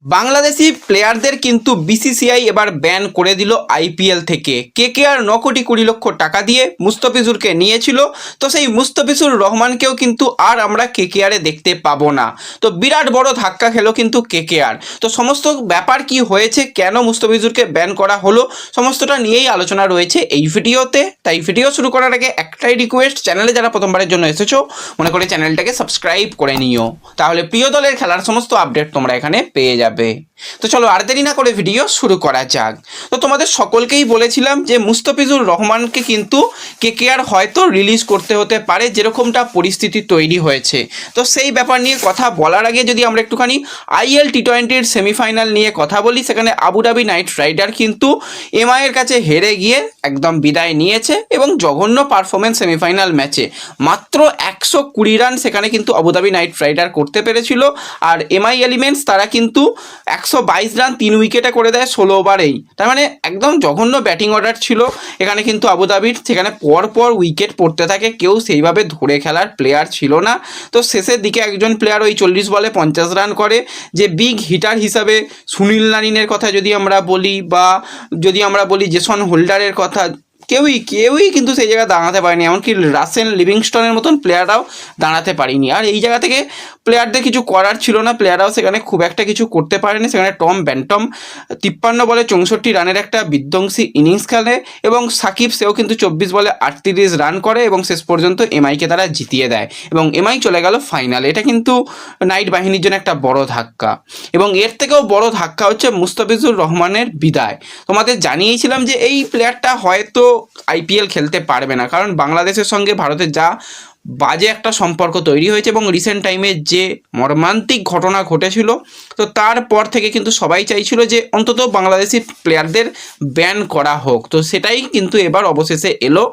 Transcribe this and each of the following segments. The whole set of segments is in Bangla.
বাংলাদেশি প্লেয়ারদের কিন্তু বিসিসিআই এবার ব্যান করে দিল আইপিএল থেকে। কেকেআর 9 কোটি 20 লক্ষ টাকা দিয়ে মুস্তাফিজুরকে নিয়েছিল, তো সেই মুস্তাফিজুর রহমানকেও কিন্তু আর আমরা কেকেআরে দেখতে পাবো না। তো বিরাট বড় ধাক্কা খেলো কিন্তু কেকেআর। তো সমস্ত ব্যাপার কি হয়েছে, কেন মুস্তাফিজুরকে ব্যান করা হলো, সমস্তটা নিয়েই আলোচনা রয়েছে এই ভিডিওতে। তাই ভিডিও শুরু করার আগে একটাই রিকোয়েস্ট, চ্যানেলে যারা প্রথমবারের জন্য এসেছো মনে করে চ্যানেলটাকে সাবস্ক্রাইব করে নিও, তাহলে প্রিয় দলের খেলার সমস্ত আপডেট তোমরা এখানে পেয়ে যাবে। তো চলো আর দেরি না করে ভিডিও শুরু করা যাক। তো তোমাদের সকলকেই বলেছিলাম যে মুস্তাফিজুর রহমানকে কিন্তু কেকেআর হয়তো রিলিজ করতে হতে পারে, যেরকমটা পরিস্থিতি তৈরি হয়েছে। তো সেই ব্যাপার নিয়ে কথা বলার আগে যদি আমরা একটুখানি আইএল টি20-র সেমিফাইনাল নিয়ে কথা বলি, সেখানে আবুধাবি নাইট রাইডার কিন্তু এমআইয়ের কাছে হেরে গিয়ে একদম বিদায় নিয়েছে এবং জঘন্য পারফরমেন্স সেমিফাইনাল ম্যাচে। মাত্র 120 রান সেখানে কিন্তু আবুধাবি নাইট রাইডার করতে পেরেছিল, আর এমআই এলিমেন্টস তারা কিন্তু 122 রান 3 উইকেটে করে দেয় 16 ওভারেই। তার মানে একদম জঘন্য ব্যাটিং অর্ডার ছিল এখানে কিন্তু আবুধাবির। সেখানে পর উইকেট পড়তে থাকে, কেউ সেইভাবে ধরে খেলার প্লেয়ার ছিল না। তো শেষের দিকে একজন প্লেয়ার ওই 40 বলে 50 রান করে, যে বিগ হিটার হিসাবে সুনীল নারিনের কথা যদি আমরা বলি, বা যদি আমরা বলি জেসন হোল্ডারের কথা, কেউই কিন্তু সেই জায়গায় দাঁড়াতে পারেনি। এমনকি রাসেল লিভিংস্টনের মতন প্লেয়াররাও দাঁড়াতে পারেনি। আর এই জায়গা থেকে প্লেয়ারদের কিছু করার ছিল না, প্লেয়াররাও সেখানে খুব একটা কিছু করতে পারেনি। সেখানে টম ব্যান্টম 53 বলে 64 রানের একটা বিধ্বংসী ইনিংস খেলে, এবং সাকিব সেও কিন্তু 24 বলে 38 রান করে, এবং শেষ পর্যন্ত এমআইকে তারা জিতিয়ে দেয় এবং এমআই চলে গেল ফাইনালে। এটা কিন্তু নাইট বাহিনীর জন্য একটা বড় ধাক্কা, এবং এর থেকেও বড় ধাক্কা হচ্ছে মুস্তাফিজুর রহমানের বিদায়। তোমাদের জানিয়েছিলাম যে এই প্লেয়ারটা হয়তো আইপিএল খেলতে পারবে না, কারণ বাংলাদেশের সঙ্গে ভারতের যা বাজে একটা সম্পর্ক তৈরি হয়েছে এবং রিসেন্ট টাইমে যে মর্মান্তিক ঘটনা ঘটেছিল, তো তারপর থেকে কিন্তু সবাই চাইছিল যে অন্তত বাংলাদেশি প্লেয়ারদের ব্যান করা হোক। তো সেটাই কিন্তু এবার অবশেষে এলো।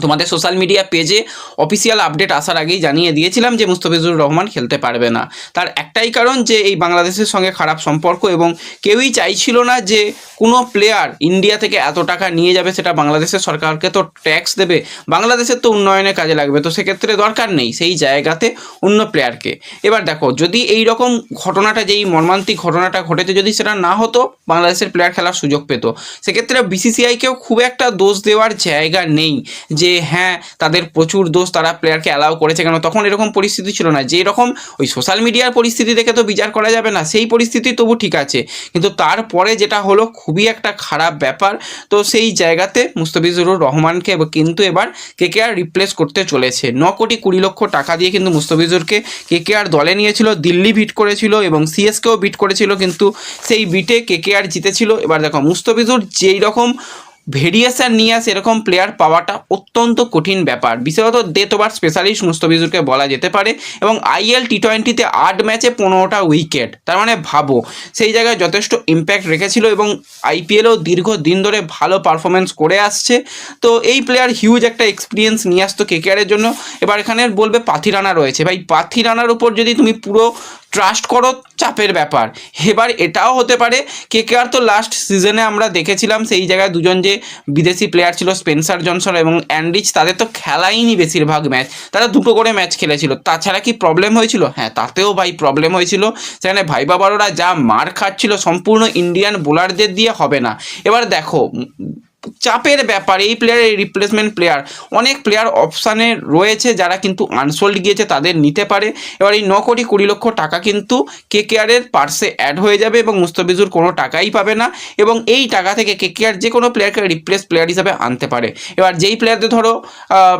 তোমাদের সোশ্যাল মিডিয়া পেজে অফিসিয়াল আপডেট আসার আগেই জানিয়ে দিয়েছিলাম যে মুস্তাফিজুর রহমান খেলতে পারবে না। তার একটাই কারণ যে এই বাংলাদেশের সঙ্গে খারাপ সম্পর্ক, এবং কেউই চাইছিল না যে কোনো প্লেয়ার ইন্ডিয়া থেকে এত টাকা নিয়ে যাবে, সেটা বাংলাদেশের সরকারকে তো ট্যাক্স দেবে, বাংলাদেশের তো উন্নয়নের কাজে লাগবে, তো সেক্ষেত্রে দরকার নেই সেই জায়গাতে অন্য প্লেয়ারকে। এবার দেখো, যদি এই রকম ঘটনাটা, যেই মর্মান্তিক ঘটনাটা ঘটেছে, যদি সেটা না হতো, বাংলাদেশের প্লেয়ার খেলার সুযোগ পেত, সেক্ষেত্রে বিসিসিআইকেও খুব একটা দোষ দেওয়ার জায়গা নেই যে হ্যাঁ তাদের প্রচুর দোষ, তারা প্লেয়ারকে অ্যালাউ করেছে কেন। তখন এরকম পরিস্থিতি ছিল না, যে এরকম ওই সোশ্যাল মিডিয়ার পরিস্থিতি দেখে তো বিচার করা যাবে না, সেই পরিস্থিতি তবু ঠিক আছে, কিন্তু তারপরে যেটা হলো খুবই একটা খারাপ ব্যাপার। তো সেই জায়গাতে মুস্তাফিজুর রহমানকে কিন্তু এবার কেকেআর রিপ্লেস করতে চলেছে। 9 কোটি 20 লক্ষ টাকা দিয়ে কিন্তু মুস্তাফিজুরকে কেকেআর দলে নিয়েছিল, দিল্লি বিট করেছিল এবং সিএসকেও বিট করেছিল, কিন্তু সেই বিটে কেকেআর জিতেছিল। এবার দেখো, মুস্তাফিজুর যেই রকম ভেরিয়েশন নিয়ে আসে, এরকম প্লেয়ার পাওয়াটা অত্যন্ত কঠিন ব্যাপার, বিশেষত ডেথ ওভার স্পেশালিস্ট মুস্তাফিজুরকে বলা যেতে পারে। এবং আইএল টি20-তে 8 ম্যাচে 15টা উইকেট, তার মানে ভাবো সেই জায়গায় যথেষ্ট ইম্প্যাক্ট রেখেছিল, এবং আইপিএলেও দীর্ঘদিন ধরে ভালো পারফরমেন্স করে আসছে। তো এই প্লেয়ার হিউজ একটা এক্সপিরিয়েন্স নিয়ে আসতো কেকেআরের জন্য। এবার এখানে বলবে পাথি রানা রয়েছে, ভাই পাথি রানার উপর যদি তুমি পুরো ট্রাস্ট করো, চাপের ব্যাপার। এবার এটাও হতে পারে, কেকেআর তো লাস্ট সিজনে আমরা দেখেছিলাম সেই জায়গায় দুজন যে বিদেশি প্লেয়ার ছিল, স্পেন্সার জনসন এবং অ্যান্ড্রিচ, তাদের তো খেলাইনি বেশিরভাগ ম্যাচ, তারা 2টো করে ম্যাচ খেলেছিল। তাছাড়া কি প্রবলেম হয়েছিল? হ্যাঁ, তাতেও ভাই প্রবলেম হয়েছিল। সেখানে ভাইবা বারোরা যা মার খাচ্ছিল, সম্পূর্ণ ইন্ডিয়ান বোলারদের দিয়ে হবে না। এবার দেখো, চাপের ব্যাপার, এই প্লেয়ারের রিপ্লেসমেন্ট প্লেয়ার, অনেক প্লেয়ার অপশানে রয়েছে যারা কিন্তু আনসোল্ড গিয়েছে, তাদের নিতে পারে। এবার এই 9 কোটি 20 লক্ষ টাকা কিন্তু কেকেআরের পার্সে অ্যাড হয়ে যাবে, এবং মুস্তাফিজুর কোনো টাকাই পাবে না, এবং এই টাকা থেকে কেকেআর যে কোনো প্লেয়ারকে রিপ্লেস প্লেয়ার হিসাবে আনতে পারে। এবার যেই প্লেয়ারদের ধরো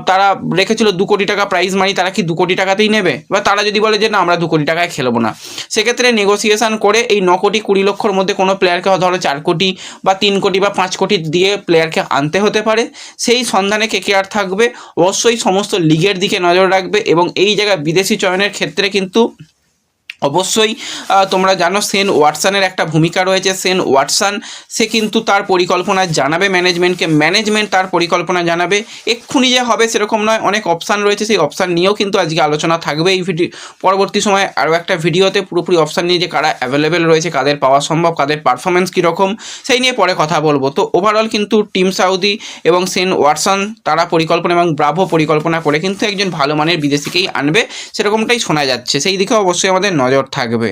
তারা রেখেছিল 2 কোটি টাকা প্রাইজ মানি, তারা কি 2 কোটি টাকাতেই নেবে? এবার তারা যদি বলে যে না, আমরা 2 কোটি টাকায় খেলবো না, সেক্ষেত্রে নেগোসিয়েশন করে এই 9 কোটি 20 লক্ষর মধ্যে কোনো প্লেয়ারকে ধরো 4 কোটি বা 3 কোটি বা 5 কোটি দিয়ে প্লেয়ারকে আনতে হতে পারে। সেই সন্ধানে কেকেআর থাকবে, অবশ্যই সমস্ত লিগের দিকে নজর রাখবে, এবং এই জায়গায় বিদেশি চয়নের ক্ষেত্রে কিন্তু অবশ্যই তোমরা জানো সেন ওয়াটসনের একটা ভূমিকা রয়েছে। সেন ওয়াটসন সে কিন্তু তার পরিকল্পনা জানাবে ম্যানেজমেন্টকে, ম্যানেজমেন্ট তার পরিকল্পনা জানাবে। এক্ষুনি যে হবে সেরকম নয়, অনেক অপশান রয়েছে, সেই অপশান নিয়েও কিন্তু আজকে আলোচনা থাকবে এই পরবর্তী সময় আরও একটা ভিডিওতে, পুরোপুরি অপশান নিয়ে যে কারা অ্যাভেলেবেল রয়েছে, কাদের পাওয়া সম্ভব, কাদের পারফরমেন্স কীরকম, সেই নিয়ে পরে কথা বলবো। তো ওভারঅল কিন্তু টিম সাউদি এবং সেন ওয়াটসন তারা পরিকল্পনা এবং ব্রাভো পরিকল্পনা করে কিন্তু একজন ভালো মানের বিদেশিকেই আনবে, সেরকমটাই শোনা যাচ্ছে। সেই দিকে অবশ্যই আমাদের নজর নজর থাকবে।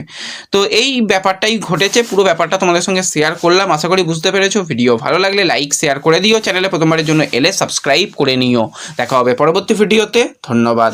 তো এই ব্যাপারটাই ঘটেছে, পুরো ব্যাপারটা তোমাদের সঙ্গে শেয়ার করলাম, আশা করি বুঝতে পেরেছো। ভিডিও ভালো লাগলে লাইক শেয়ার করে দিও, চ্যানেলে প্রথমবারের জন্য এলে সাবস্ক্রাইব করে নিও। দেখা হবে পরবর্তী ভিডিওতে, ধন্যবাদ।